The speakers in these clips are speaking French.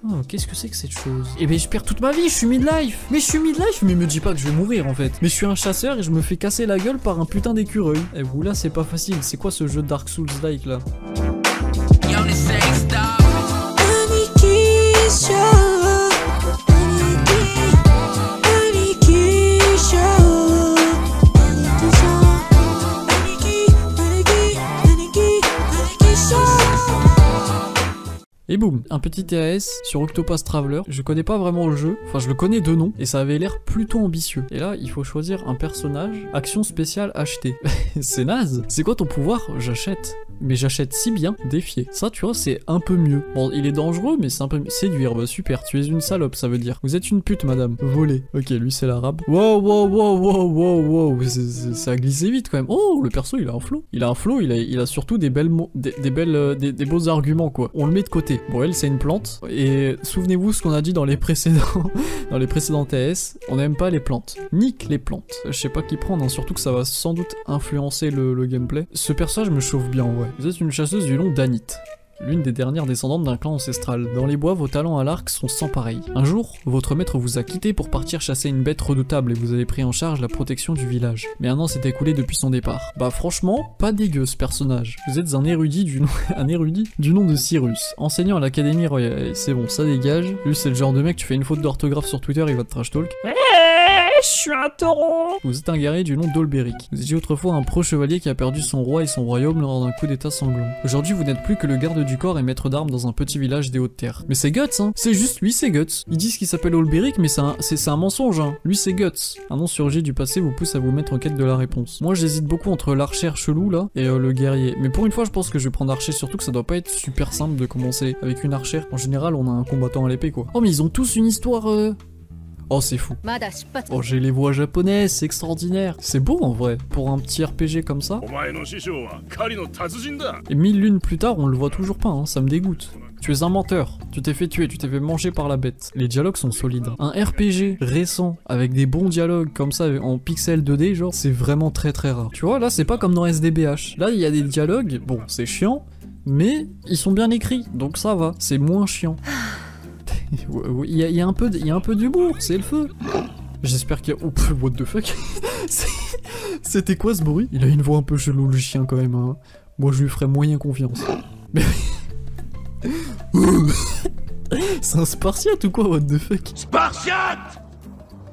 Oh, qu'est-ce que c'est que cette chose? Eh ben je perds toute ma vie, je suis midlife. Mais je suis midlife, mais me dis pas que je vais mourir en fait. Mais je suis un chasseur et je me fais casser la gueule par un putain d'écureuil. Et vous là c'est pas facile, c'est quoi ce jeu Dark Souls like là? Et boum, un petit TAS sur Octopath Traveler. Je connais pas vraiment le jeu, enfin je le connais de nom, et ça avait l'air plutôt ambitieux. Et là, il faut choisir un personnage, action spéciale acheter. C'est naze. C'est quoi ton pouvoir? J'achète. Mais j'achète si bien, défier. Ça, tu vois, c'est un peu mieux. Bon, il est dangereux, mais c'est un peu mieux. Séduire, bah super, tu es une salope, ça veut dire. Vous êtes une pute, madame. Voler. Ok, lui, c'est l'arabe. Wow, wow, wow, wow, wow, wow. Ça a glissé vite quand même. Oh, le perso, il a un flow. Il a un flow, il a surtout des belles des beaux arguments, quoi. On le met de côté. Bon, elle, c'est une plante. Et souvenez-vous ce qu'on a dit dans les précédents TS. On n'aime pas les plantes. Nique les plantes. Je sais pas qui prendre, hein, surtout que ça va sans doute influencer le gameplay. Ce personnage me chauffe bien, ouais. Vous êtes une chasseuse du nom d'Anit, l'une des dernières descendantes d'un clan ancestral. Dans les bois, vos talents à l'arc sont sans pareil. Un jour, votre maître vous a quitté pour partir chasser une bête redoutable et vous avez pris en charge la protection du village. Mais un an s'est écoulé depuis son départ. Bah franchement, pas dégueu ce personnage. Vous êtes un érudit du nom de Cyrus, enseignant à l'académie royale. C'est bon, ça dégage. Lui c'est le genre de mec, tu fais une faute d'orthographe sur Twitter, il va te trash talk. Je suis un taureau. Vous êtes un guerrier du nom d'Olberic. Vous étiez autrefois un pro-chevalier qui a perdu son roi et son royaume lors d'un coup d'état sanglant. Aujourd'hui, vous n'êtes plus que le garde du corps et maître d'armes dans un petit village des Hautes-Terres. Mais c'est Guts, hein. C'est juste lui, c'est Guts. Ils disent qu'il s'appelle Olberic, mais c'est un mensonge, hein. Lui, c'est Guts. Un nom surgi du passé vous pousse à vous mettre en quête de la réponse. Moi, j'hésite beaucoup entre l'archer chelou, là, et le guerrier. Mais pour une fois, je pense que je vais prendre archer, surtout que ça doit pas être super simple de commencer avec une archère. En général, on a un combattant à l'épée, quoi. Oh, mais ils ont tous une histoire, Oh, c'est fou. Oh, j'ai les voix japonaises, c'est extraordinaire. C'est beau en vrai, pour un petit RPG comme ça. Et 1000 lunes plus tard, on le voit toujours pas, hein, ça me dégoûte. Tu es un menteur, tu t'es fait tuer, tu t'es fait manger par la bête. Les dialogues sont solides. Un RPG récent, avec des bons dialogues comme ça, en pixel 2D, genre, c'est vraiment très très rare. Tu vois, là, c'est pas comme dans SDBH. Là, il y a des dialogues, bon, c'est chiant, mais ils sont bien écrits, donc ça va, c'est moins chiant. Il y a un peu d'humour, c'est le feu. J'espère qu'il y a... Oh, what the fuck. C'était quoi ce bruit? Il a une voix un peu chelou le chien quand même, hein. Moi je lui ferais moyen confiance. Mais... C'est un spartiate ou quoi, what the fuck? Spartiate!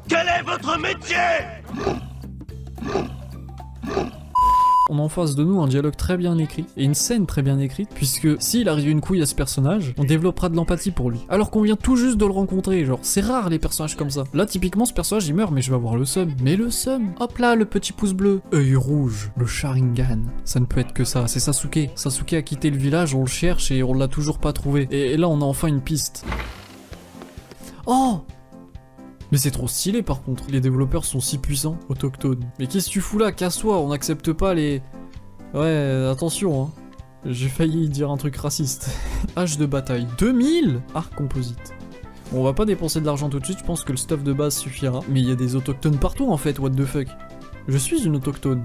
Quel est votre métier? On a en face de nous un dialogue très bien écrit et une scène très bien écrite, puisque s'il arrive une couille à ce personnage, on développera de l'empathie pour lui. Alors qu'on vient tout juste de le rencontrer, genre c'est rare les personnages comme ça. Là typiquement ce personnage il meurt mais je vais avoir le seum. Mais le seum. Hop là le petit pouce bleu. Œil rouge. Le Sharingan. Ça ne peut être que ça, c'est Sasuke. Sasuke a quitté le village, on le cherche et on l'a toujours pas trouvé. Et là on a enfin une piste. Oh! Mais c'est trop stylé par contre, les développeurs sont si puissants, autochtones. Mais qu'est-ce que tu fous là? Casse-toi, on n'accepte pas les... Ouais, attention hein. J'ai failli dire un truc raciste. Hache de bataille. 2000 arc composite. Bon, on va pas dépenser de l'argent tout de suite, je pense que le stuff de base suffira. Mais il y a des autochtones partout en fait, what the fuck. Je suis une autochtone.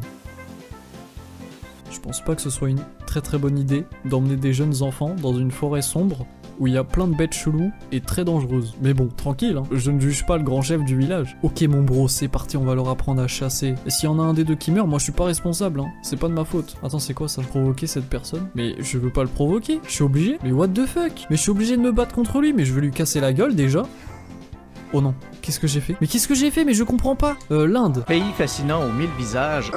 Je pense pas que ce soit une très très bonne idée d'emmener des jeunes enfants dans une forêt sombre où il y a plein de bêtes cheloues et très dangereuses. Mais bon, tranquille, hein. Je ne juge pas le grand chef du village. Ok mon bro, c'est parti, on va leur apprendre à chasser. Et s'il y en a un des deux qui meurt, moi je suis pas responsable, hein. C'est pas de ma faute. Attends, c'est quoi ça? Provoquer cette personne? Mais je veux pas le provoquer, je suis obligé. Mais what the fuck? Mais je suis obligé de me battre contre lui, mais je veux lui casser la gueule déjà. Oh non, qu'est-ce que j'ai fait? Mais qu'est-ce que j'ai fait? Mais je comprends pas. L'Inde. Pays fascinant aux 1000 visages.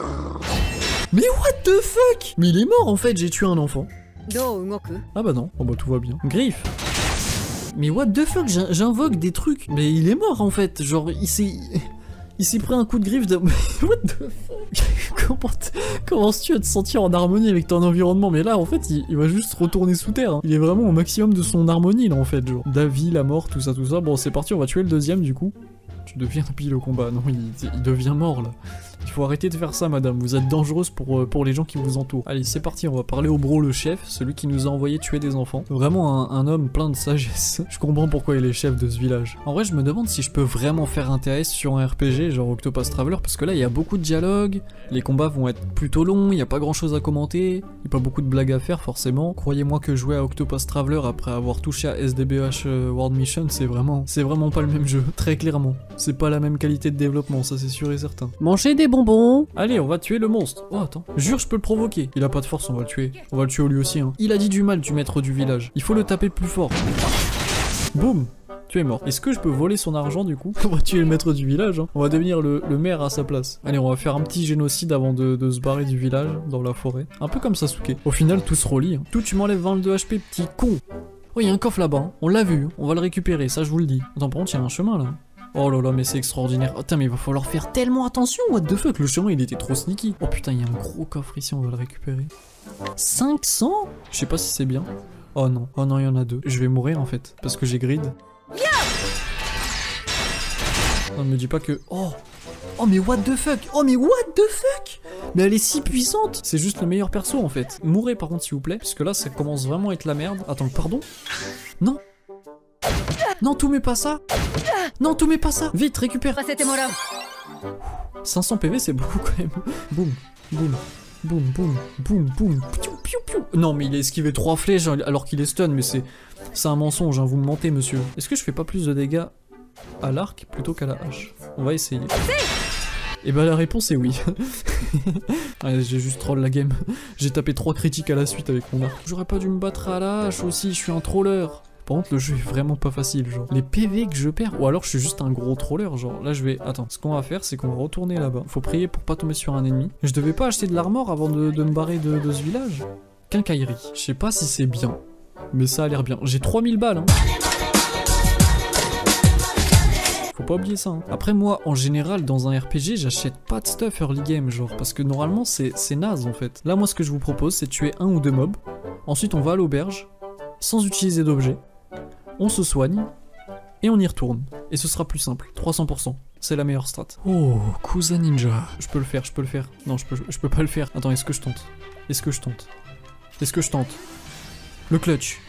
Mais what the fuck? Mais il est mort en fait, j'ai tué un enfant. Ah bah non, oh bah tout va bien. Griffe. Mais what the fuck, j'invoque des trucs. Mais il est mort en fait, genre il s'est pris un coup de griffe de... What the fuck? Comment tu à te sentir en harmonie avec ton environnement? Mais là en fait il va juste retourner sous terre, hein. Il est vraiment au maximum de son harmonie là en fait, genre. La vie, la mort, tout ça. Bon c'est parti, on va tuer le deuxième du coup. Tu deviens pile au combat. Non, il devient mort là. Il faut arrêter de faire ça, madame. Vous êtes dangereuse pour les gens qui vous entourent. Allez, c'est parti, on va parler au bro, le chef, celui qui nous a envoyé tuer des enfants. Vraiment un homme plein de sagesse. Je comprends pourquoi il est chef de ce village. En vrai, je me demande si je peux vraiment faire un TS sur un RPG, genre Octopath Traveler, parce que là, il y a beaucoup de dialogues, les combats vont être plutôt longs, il n'y a pas grand chose à commenter, il n'y a pas beaucoup de blagues à faire, forcément. Croyez-moi que jouer à Octopath Traveler après avoir touché à SDBH World Mission, c'est vraiment pas le même jeu, très clairement. C'est pas la même qualité de développement, ça c'est sûr et certain. Manger des bonbons. Allez, on va tuer le monstre. Oh, attends. Jure, je peux le provoquer. Il a pas de force, on va le tuer. On va le tuer lui aussi, hein. Il a dit du mal du maître du village. Il faut le taper plus fort. Boum. Tu es mort. Est-ce que je peux voler son argent du coup? On va tuer le maître du village, hein. On va devenir le maire à sa place. Allez, on va faire un petit génocide avant de se barrer du village, dans la forêt. Un peu comme Sasuke. Au final, tout se relie, hein. Tout, tu m'enlèves 22 HP, petit con. Oh, il y a un coffre là-bas, hein. On l'a vu. On va le récupérer, ça je vous le dis. Attends, par contre, il y a un chemin là. Oh là là, mais c'est extraordinaire. Oh, putain, mais il va falloir faire tellement attention. What the fuck, le chemin il était trop sneaky. Oh putain, il y a un gros coffre ici, on va le récupérer. 500? Je sais pas si c'est bien. Oh non, il y en a 2. Je vais mourir en fait, parce que j'ai grid. Non, me dis pas que... Oh, mais what the fuck. Oh, mais what the fuck. Mais elle est si puissante. C'est juste le meilleur perso en fait. Mourez par contre s'il vous plaît, parce que là ça commence vraiment à être la merde. Attends, pardon. Non. Non, tout met pas ça. Non, tout met pas ça. Vite, récupère. 500 PV, c'est beaucoup quand même. Boum, boum, boum, boum, boum, boum. Piou, piou, piou. Non, mais il a esquivé 3 flèches alors qu'il est stun, mais c'est un mensonge, hein, vous me mentez, monsieur. Est-ce que je fais pas plus de dégâts à l'arc plutôt qu'à la hache? On va essayer. Et bah la réponse est oui. Allez, j'ai juste troll la game. J'ai tapé 3 critiques à la suite avec mon arc. J'aurais pas dû me battre à la hache aussi, je suis un troller. Par contre, le jeu est vraiment pas facile, genre. Les PV que je perds, ou alors je suis juste un gros troller, genre. Là, je vais... Attends, ce qu'on va faire, c'est qu'on va retourner là-bas. Faut prier pour pas tomber sur un ennemi. Je devais pas acheter de l'armor avant de me barrer de ce village. Quincaillerie. Je sais pas si c'est bien, mais ça a l'air bien. J'ai 3000 balles, hein. Faut pas oublier ça, hein. Après moi, en général, dans un RPG, j'achète pas de stuff early game, genre, parce que normalement, c'est naze, en fait. Là, moi, ce que je vous propose, c'est de tuer 1 ou 2 mobs. Ensuite, on va à l'auberge, sans utiliser d'objets. On se soigne, et on y retourne. Et ce sera plus simple, 300%. C'est la meilleure strat. Oh, cousin ninja. Je peux le faire, je peux le faire. Non, je peux pas le faire. Attends, est-ce que je tente? Est-ce que je tente? Est-ce que je tente? Le clutch.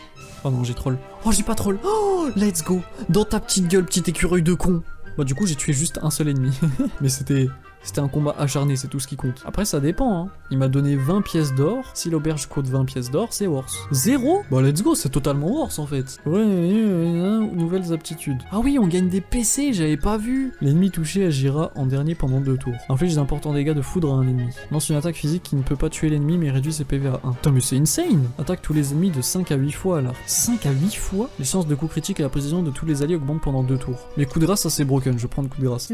Oh non, j'ai troll. Oh, j'ai pas troll. Oh, let's go. Dans ta petite gueule, petit écureuil de con. Bah du coup, j'ai tué juste un seul ennemi. Mais c'était un combat acharné, c'est tout ce qui compte. Après, ça dépend, hein. Il m'a donné 20 pièces d'or. Si l'auberge coûte 20 pièces d'or, c'est worse. 0? Bah let's go, c'est totalement worse en fait. Ouais, nouvelles aptitudes. Ah oui, on gagne des PC, j'avais pas vu. L'ennemi touché agira en dernier pendant 2 tours. Inflige d'importants dégâts de foudre à un ennemi. Lance une attaque physique qui ne peut pas tuer l'ennemi mais réduit ses PV à 1. Putain, mais c'est insane. Attaque tous les ennemis de 5 à 8 fois là. 5 à 8 fois? Les chances de coup critique et la position de tous les alliés augmentent pendant 2 tours. Mais coup de grâce, ça c'est broken, je prends le coup de grâce.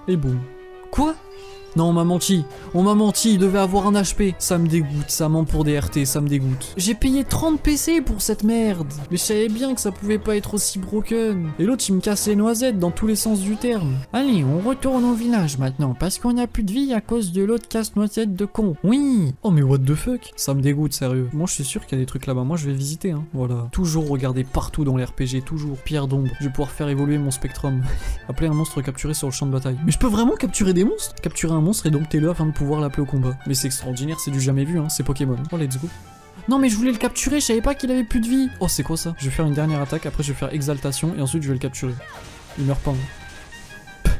Et boum. Quoi? Non, on m'a menti, il devait avoir un HP. Ça me dégoûte, ça ment pour des RT, ça me dégoûte. J'ai payé 30 PC pour cette merde. Mais je savais bien que ça pouvait pas être aussi broken. Et l'autre, il me casse les noisettes dans tous les sens du terme. Allez, on retourne au village maintenant, parce qu'on a plus de vie à cause de l'autre casse-noisette de con. Oui. Oh mais what the fuck? Ça me dégoûte, sérieux. Moi, je suis sûr qu'il y a des trucs là-bas. Moi, je vais visiter, hein. Voilà. Toujours regarder partout dans les RPG, toujours. Pierre d'ombre. Je vais pouvoir faire évoluer mon spectrum. Appeler un monstre capturé sur le champ de bataille. Mais je peux vraiment capturer des monstres? Capturer un monstre et domptez-le afin de pouvoir l'appeler au combat. Mais c'est extraordinaire, c'est du jamais vu, hein, c'est Pokémon. Oh, let's go. Non mais je voulais le capturer, je savais pas qu'il avait plus de vie. Oh, c'est quoi ça? Je vais faire une dernière attaque, après je vais faire exaltation et ensuite je vais le capturer. Il meurt pas. Hein.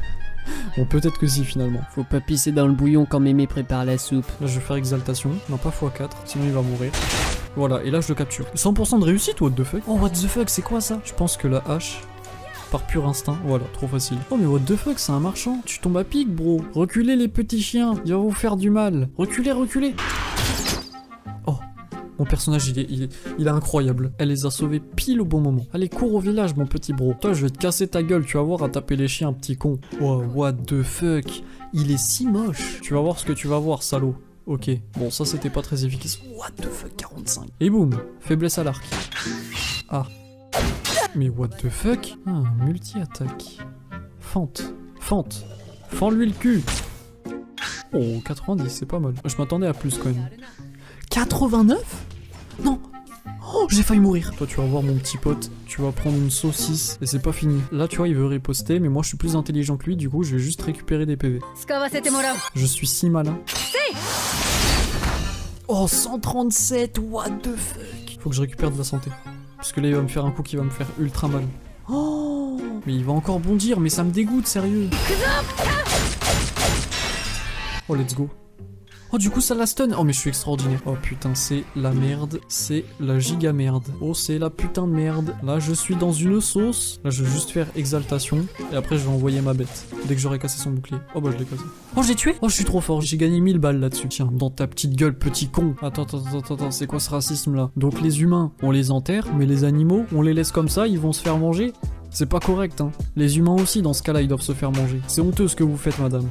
Bon, peut-être que si finalement. Faut pas pisser dans le bouillon quand mémé prépare la soupe. Là je vais faire exaltation, non pas x4, sinon il va mourir. Voilà, et là je le capture. 100% de réussite, what the fuck? Oh, what the fuck, c'est quoi ça? Je pense que la hache... Par pur instinct, voilà, trop facile. Oh mais what the fuck, c'est un marchand. Tu tombes à pic, bro. Reculez les petits chiens, il va vous faire du mal. Reculez, reculez. Oh, mon personnage, il est incroyable. Elle les a sauvés pile au bon moment. Allez, cours au village, mon petit bro. Toi, je vais te casser ta gueule, tu vas voir à taper les chiens, petit con. Oh, what the fuck. Il est si moche. Tu vas voir ce que tu vas voir, salaud. Ok, bon, ça c'était pas très efficace. What the fuck, 45. Et boum, faiblesse à l'arc. Ah. Mais what the fuck? Ah, multi-attaque. Fente. Fente. Fends-lui le cul. Oh, 90, c'est pas mal. Je m'attendais à plus quand même. 89? Non. Oh, j'ai failli mourir. Toi, tu vas voir mon petit pote, tu vas prendre une saucisse et c'est pas fini. Là, tu vois, il veut riposter, mais moi, je suis plus intelligent que lui, du coup, je vais juste récupérer des PV. Je suis si malin. Oh, 137, what the fuck. Faut que je récupère de la santé. Parce que là, il va me faire un coup qui va me faire ultra mal. Oh, mais il va encore bondir, mais ça me dégoûte, sérieux. Oh, let's go. Oh, du coup, ça la stun. Oh, mais je suis extraordinaire. Oh, putain, c'est la merde. C'est la giga merde. Oh, c'est la putain de merde. Là, je suis dans une sauce. Là, je vais juste faire exaltation. Et après, je vais envoyer ma bête. Dès que j'aurai cassé son bouclier. Oh, bah, je l'ai cassé. Oh, je l'ai tué. Oh, je suis trop fort. J'ai gagné 1000 balles là-dessus. Tiens, dans ta petite gueule, petit con. Attends. C'est quoi ce racisme-là? Donc, les humains, on les enterre. Mais les animaux, on les laisse comme ça. Ils vont se faire manger. C'est pas correct, hein. Les humains aussi, dans ce cas-là, ils doivent se faire manger. C'est honteux ce que vous faites, madame.